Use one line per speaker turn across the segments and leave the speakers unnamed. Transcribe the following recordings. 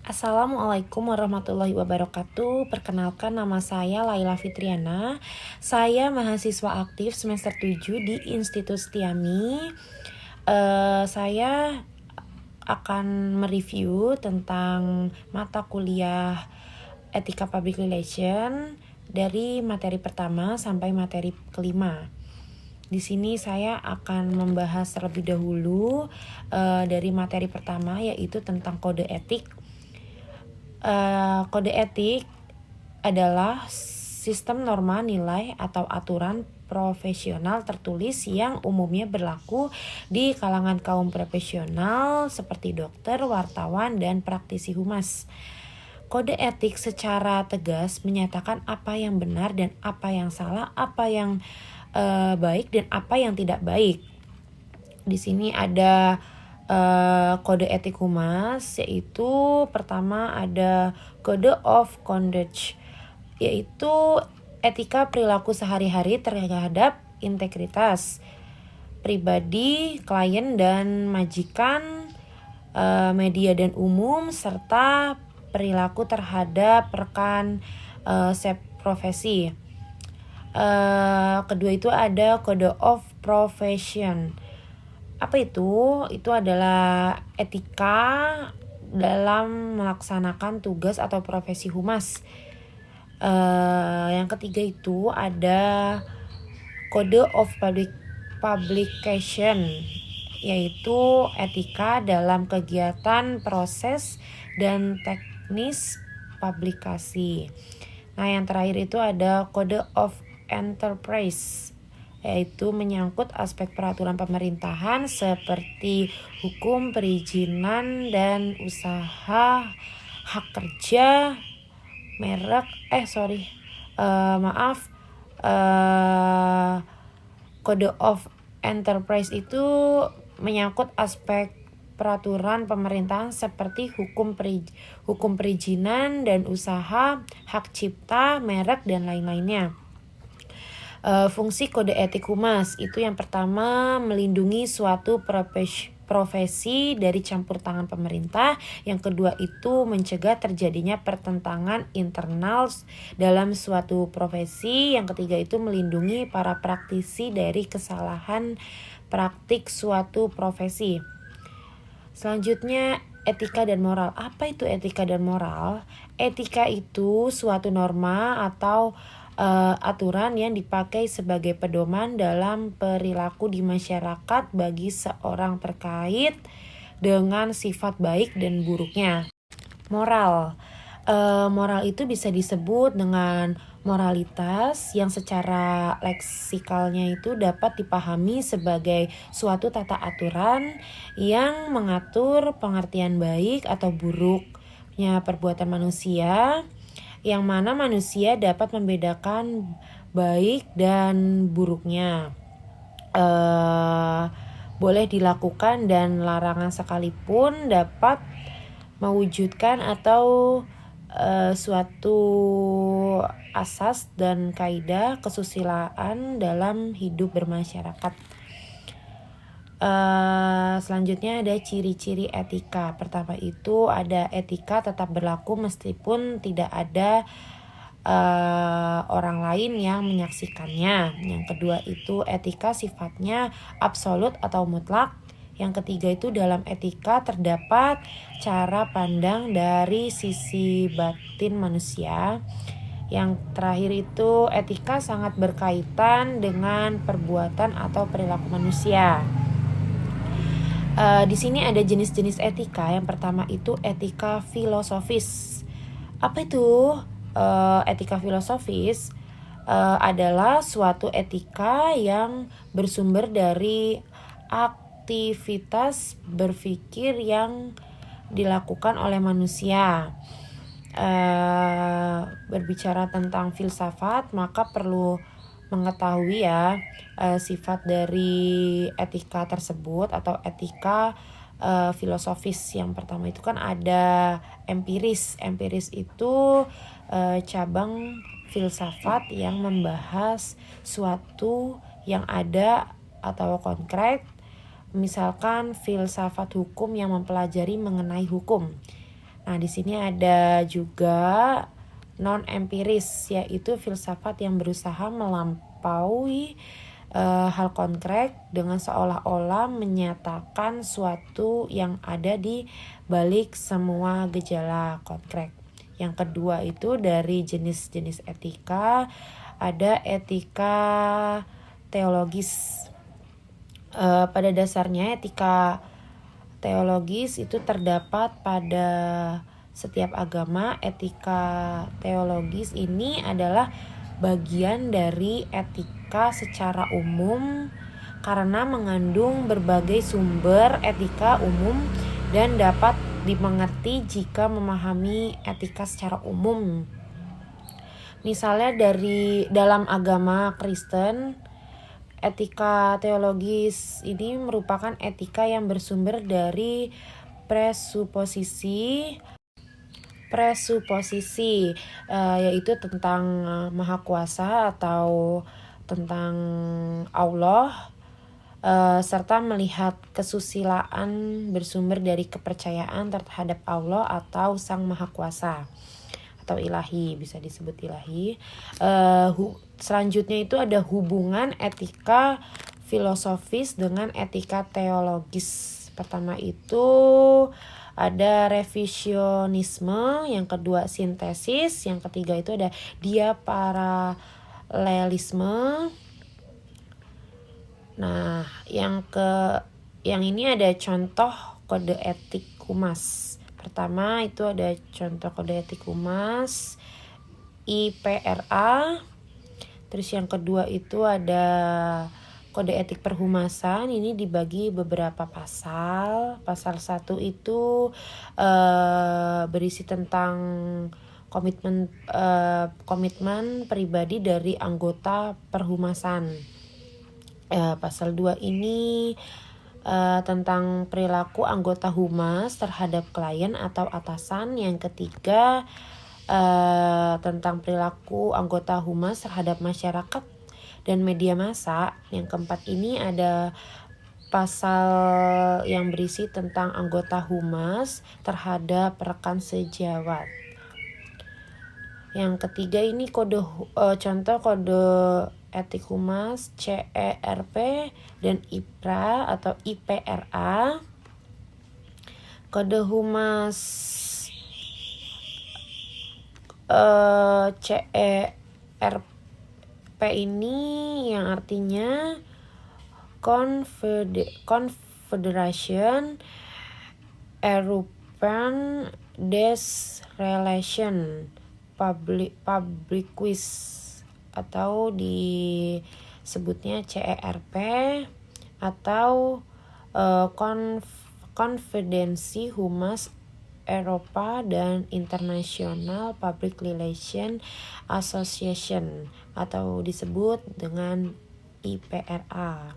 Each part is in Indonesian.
Assalamualaikum warahmatullahi wabarakatuh. Perkenalkan, nama saya Laila Fitriana. Saya mahasiswa aktif semester 7 di Institut Setiami. Saya akan mereview tentang mata kuliah Etika Public Relation dari materi pertama sampai materi kelima. Di sini saya akan membahas terlebih dahulu dari materi pertama, yaitu tentang kode etik. Kode etik adalah sistem norma nilai atau aturan profesional tertulis yang umumnya berlaku di kalangan kaum profesional seperti dokter, wartawan, dan praktisi humas. Kode etik secara tegas menyatakan apa yang benar dan apa yang salah, apa yang baik dan apa yang tidak baik. Di sini ada kode etik humas, yaitu pertama ada Code of Conduct, yaitu etika perilaku sehari-hari terhadap integritas pribadi, klien dan majikan, media dan umum, serta perilaku terhadap rekan seprofesi. Kedua itu ada Code of Profession. Apa itu? Itu adalah etika dalam melaksanakan tugas atau profesi humas. Yang ketiga itu ada Code of Publication, yaitu etika dalam kegiatan, proses, dan teknis publikasi. Nah, yang terakhir itu ada Code of Enterprise, yaitu menyangkut aspek peraturan pemerintahan seperti hukum, perizinan dan usaha, hak kerja, merek, Code of Enterprise itu menyangkut aspek peraturan pemerintahan seperti hukum perizinan dan usaha, hak cipta, merek, dan lain-lainnya. Fungsi kode etik humas itu yang pertama melindungi suatu profesi dari campur tangan pemerintah. Yang kedua itu mencegah terjadinya pertentangan internal dalam suatu profesi. Yang ketiga itu melindungi para praktisi dari kesalahan praktik suatu profesi. Selanjutnya, etika dan moral. Apa itu etika dan moral? Etika itu suatu norma atau aturan yang dipakai sebagai pedoman dalam perilaku di masyarakat bagi seorang terkait dengan sifat baik dan buruknya. Moral. Moral itu bisa disebut dengan moralitas yang secara leksikalnya itu dapat dipahami sebagai suatu tata aturan yang mengatur pengertian baik atau buruknya perbuatan manusia, yang mana manusia dapat membedakan baik dan buruknya. Boleh dilakukan dan larangan sekalipun dapat mewujudkan atau suatu asas dan kaidah kesusilaan dalam hidup bermasyarakat. Selanjutnya ada ciri-ciri etika. Pertama itu ada etika tetap berlaku meskipun tidak ada orang lain yang menyaksikannya. Yang kedua itu etika sifatnya absolut atau mutlak. Yang ketiga itu dalam etika terdapat cara pandang dari sisi batin manusia. Yang terakhir itu etika sangat berkaitan dengan perbuatan atau perilaku manusia. Di sini ada jenis-jenis etika. Yang pertama itu etika filosofis. Apa itu etika filosofis? Adalah suatu etika yang bersumber dari aktivitas berpikir yang dilakukan oleh manusia. Berbicara tentang filsafat, maka perlu mengetahui sifat dari etika tersebut atau etika filosofis. Yang pertama itu kan ada empiris. Empiris itu cabang filsafat yang membahas suatu yang ada atau konkret. Misalkan filsafat hukum yang mempelajari mengenai hukum. Nah, di sini ada juga non empiris, yaitu filsafat yang berusaha melampaui hal konkret dengan seolah-olah menyatakan suatu yang ada di balik semua gejala konkret. Yang kedua itu dari jenis-jenis etika, ada etika teologis. Pada dasarnya etika teologis itu terdapat pada setiap agama. Etika teologis ini adalah bagian dari etika secara umum karena mengandung berbagai sumber etika umum dan dapat dimengerti jika memahami etika secara umum. Misalnya dari dalam agama Kristen, etika teologis ini merupakan etika yang bersumber dari presuposisi yaitu tentang Maha Kuasa atau tentang Allah, serta melihat kesusilaan bersumber dari kepercayaan terhadap Allah atau Sang Maha Kuasa atau ilahi, bisa disebut ilahi. Selanjutnya itu ada hubungan etika filosofis dengan etika teologis. Pertama itu ada revisionisme, yang kedua sintesis, yang ketiga itu ada diaparalelisme. Nah, yang ini ada contoh kode etik humas. Pertama itu ada contoh kode etik humas IPRA. Terus yang kedua itu ada kode etik perhumasan. Ini dibagi beberapa pasal. Pasal 1 itu berisi tentang komitmen pribadi dari anggota perhumasan. Pasal 2 ini tentang perilaku anggota humas terhadap klien atau atasan. Yang ketiga tentang perilaku anggota humas terhadap masyarakat dan media massa. Yang keempat ini ada pasal yang berisi tentang anggota humas terhadap rekan sejawat. Yang ketiga ini contoh kode etik humas CERP dan IPRA atau IPRA. Kode humas CERP ini yang artinya Confederation European des Relations Publiques atau disebutnya CERP atau Konferensi Humas Eropa dan International Public Relations Association atau disebut dengan IPRA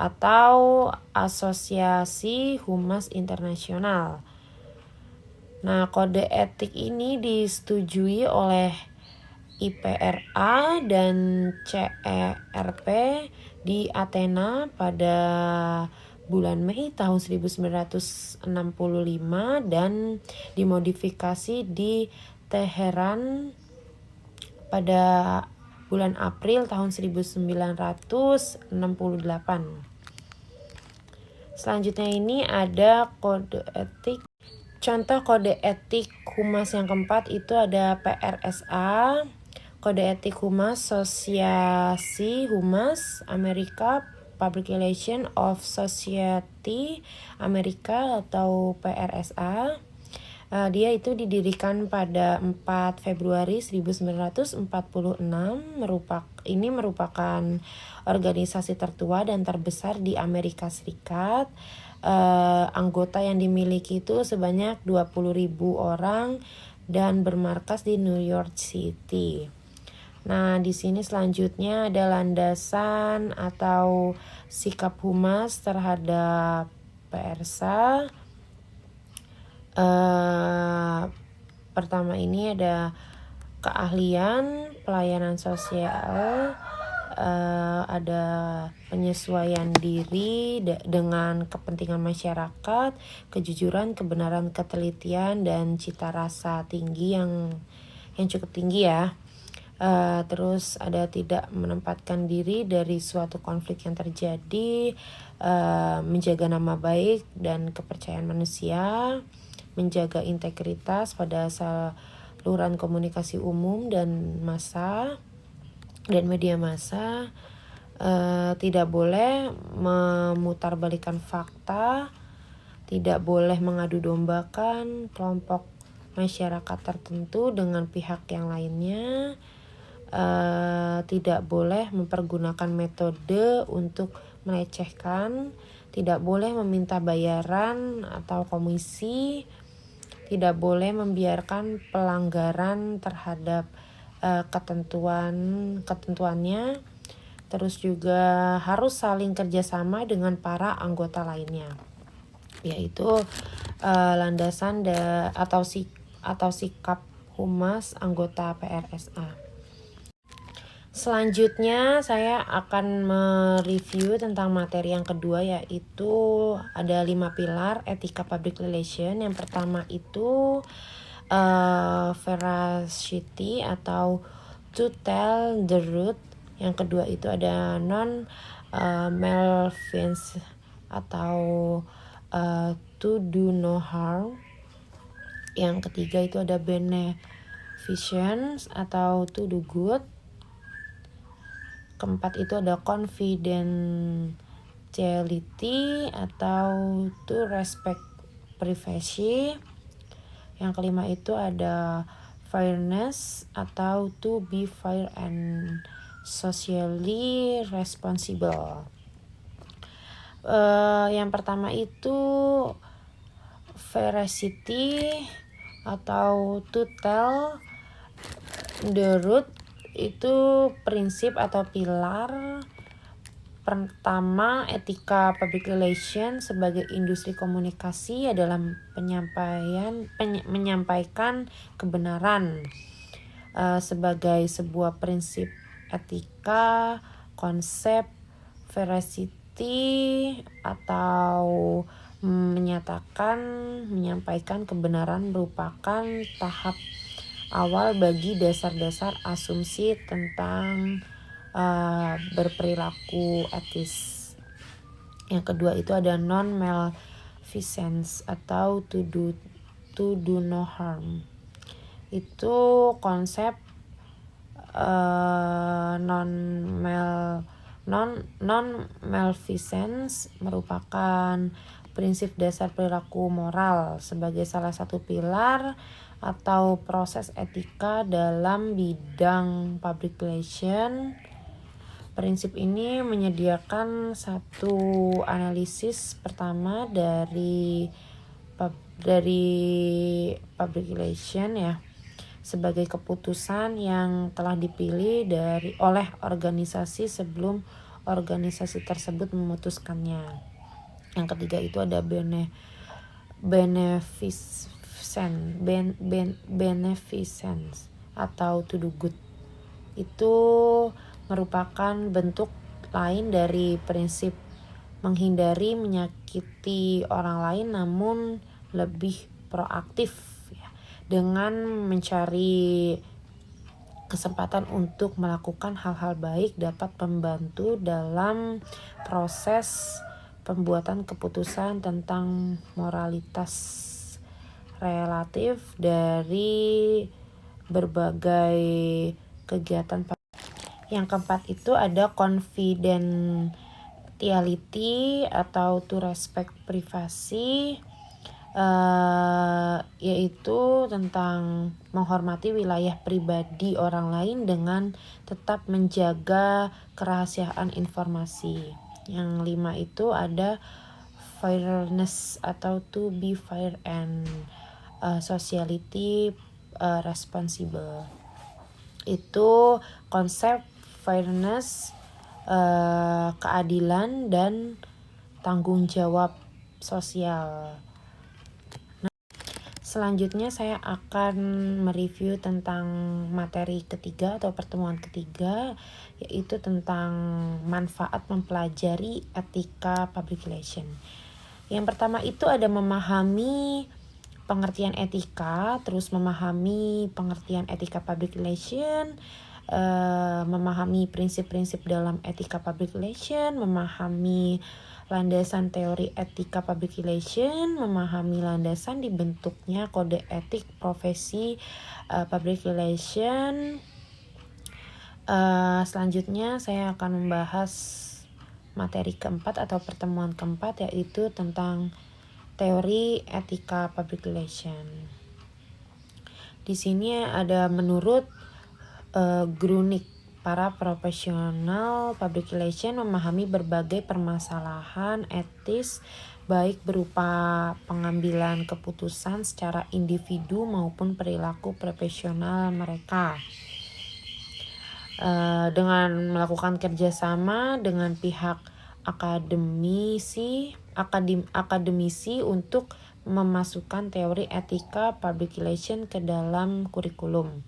atau Asosiasi Humas Internasional. Nah, kode etik ini disetujui oleh IPRA dan CERP di Athena pada bulan Mei tahun 1965 dan dimodifikasi di Teheran pada bulan April tahun 1968. Selanjutnya ini ada kode etik. Contoh kode etik humas yang keempat itu ada PRSA, kode etik humas Asosiasi Humas Amerika, Public Relations of Society Amerika atau PRSA. Dia itu didirikan pada 4 Februari 1946. Ini merupakan organisasi tertua dan terbesar di Amerika Serikat. Anggota yang dimiliki itu sebanyak 20.000 orang dan bermarkas di New York City. Nah, di sini selanjutnya ada landasan atau sikap humas terhadap PRSA. Pertama ini ada keahlian, pelayanan sosial, ada penyesuaian diri dengan kepentingan masyarakat, kejujuran, kebenaran, ketelitian, dan cita rasa tinggi yang cukup tinggi ya. Terus ada tidak menempatkan diri dari suatu konflik yang terjadi, menjaga nama baik dan kepercayaan manusia, menjaga integritas pada saluran komunikasi umum dan media massa, tidak boleh memutarbalikkan fakta, tidak boleh mengadu dombakan kelompok masyarakat tertentu dengan pihak yang lainnya, tidak boleh mempergunakan metode untuk melecehkan, tidak boleh meminta bayaran atau komisi, tidak boleh membiarkan pelanggaran terhadap ketentuannya. Terus juga harus saling kerjasama dengan para anggota lainnya, yaitu landasan atau sikap humas anggota PRSA. Selanjutnya saya akan mereview tentang materi yang kedua, yaitu ada 5 pilar etika public relation. Yang pertama itu veracity atau to tell the truth. Yang kedua itu ada non malfeasance atau to do no harm. Yang ketiga itu ada beneficence atau to do good. Keempat itu ada confidentiality atau to respect privacy. Yang kelima itu ada fairness atau to be fair and socially responsible. Yang pertama itu veracity atau to tell the truth. Itu prinsip atau pilar pertama etika public relation sebagai industri komunikasi adalah menyampaikan kebenaran. Sebagai sebuah prinsip etika, konsep veracity atau menyampaikan kebenaran merupakan tahap awal bagi dasar-dasar asumsi tentang berperilaku etis. Yang kedua itu ada non malfeasance atau to do no harm. Itu konsep non malfeasance merupakan prinsip dasar perilaku moral sebagai salah satu pilar atau proses etika dalam bidang public relation. Prinsip ini menyediakan satu analisis pertama dari public relation ya, sebagai keputusan yang telah dipilih oleh organisasi sebelum organisasi tersebut memutuskannya. Yang ketiga itu ada beneficence atau to do good. Itu merupakan bentuk lain dari prinsip menghindari menyakiti orang lain namun lebih proaktif ya, dengan mencari kesempatan untuk melakukan hal-hal baik dapat membantu dalam proses pembuatan keputusan tentang moralitas relatif dari berbagai kegiatan. Yang keempat itu ada confidentiality atau to respect privacy, yaitu tentang menghormati wilayah pribadi orang lain dengan tetap menjaga kerahasiaan informasi. Yang 5 itu ada fairness atau to be fair and socially responsible. Itu konsep fairness, keadilan dan tanggung jawab sosial. Selanjutnya saya akan mereview tentang materi ketiga atau pertemuan ketiga, yaitu tentang manfaat mempelajari etika public relation. Yang pertama itu ada memahami pengertian etika, terus memahami pengertian etika public relation, memahami prinsip-prinsip dalam etika public relation, memahami landasan teori etika public relation, memahami landasan dibentuknya kode etik profesi public relation. Selanjutnya saya akan membahas materi keempat atau pertemuan keempat, yaitu tentang teori etika public relation. Di sini ada menurut Grunik, para profesional public relation memahami berbagai permasalahan etis baik berupa pengambilan keputusan secara individu maupun perilaku profesional mereka. Dengan melakukan kerjasama dengan pihak akademisi untuk memasukkan teori etika public relation ke dalam kurikulum.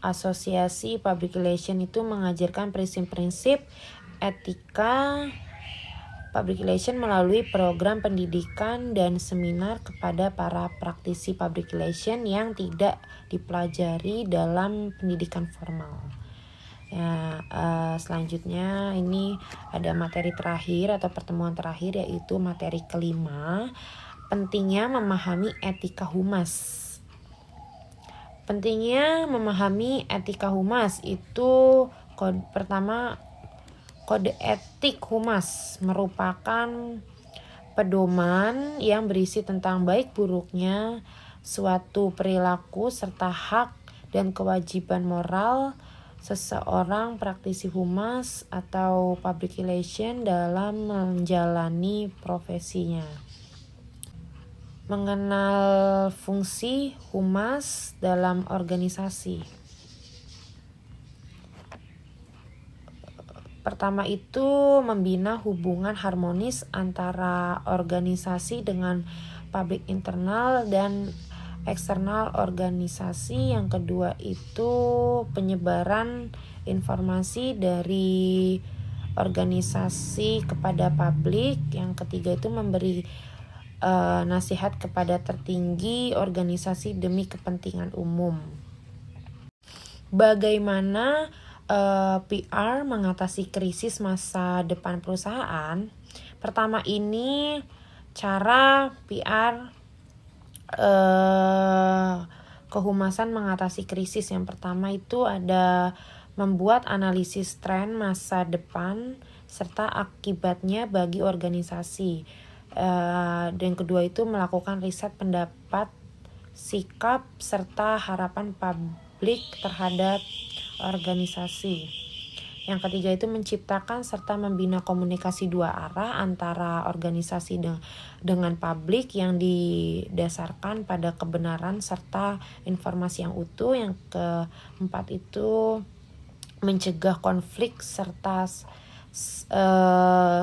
Asosiasi public relation itu mengajarkan prinsip-prinsip etika public relation melalui program pendidikan dan seminar kepada para praktisi public relation yang tidak dipelajari dalam pendidikan formal. Selanjutnya ini ada materi terakhir atau pertemuan terakhir, yaitu materi kelima, pentingnya memahami etika humas. Pentingnya memahami etika humas itu pertama, kode etik humas merupakan pedoman yang berisi tentang baik buruknya suatu perilaku serta hak dan kewajiban moral seseorang praktisi humas atau public relation dalam menjalani profesinya. Mengenal fungsi humas dalam organisasi. Pertama itu membina hubungan harmonis antara organisasi dengan publik internal dan eksternal organisasi. Yang kedua itu penyebaran informasi dari organisasi kepada publik. Yang ketiga itu memberi nasihat kepada tertinggi organisasi demi kepentingan umum. Bagaimana PR mengatasi krisis masa depan perusahaan? Pertama ini cara PR kehumasan mengatasi krisis. Yang pertama itu ada membuat analisis tren masa depan serta akibatnya bagi organisasi. Dan kedua itu melakukan riset pendapat, sikap, serta harapan publik terhadap organisasi. Yang ketiga itu menciptakan serta membina komunikasi dua arah antara organisasi dengan publik yang didasarkan pada kebenaran serta informasi yang utuh. Yang keempat itu mencegah konflik serta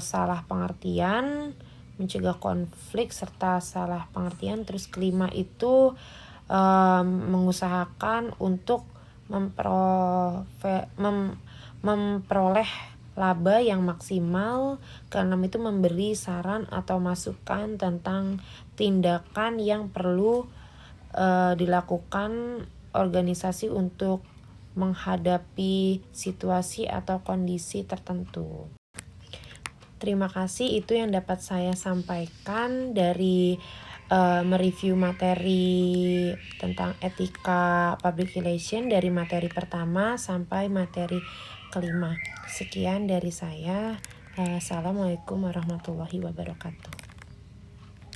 salah pengertian. Terus kelima itu mengusahakan untuk memperoleh laba yang maksimal. Keenam itu memberi saran atau masukan tentang tindakan yang perlu dilakukan organisasi untuk menghadapi situasi atau kondisi tertentu. Terima kasih, itu yang dapat saya sampaikan dari mereview materi tentang etika public relation dari materi pertama sampai materi kelima. Sekian dari saya. Assalamualaikum warahmatullahi wabarakatuh.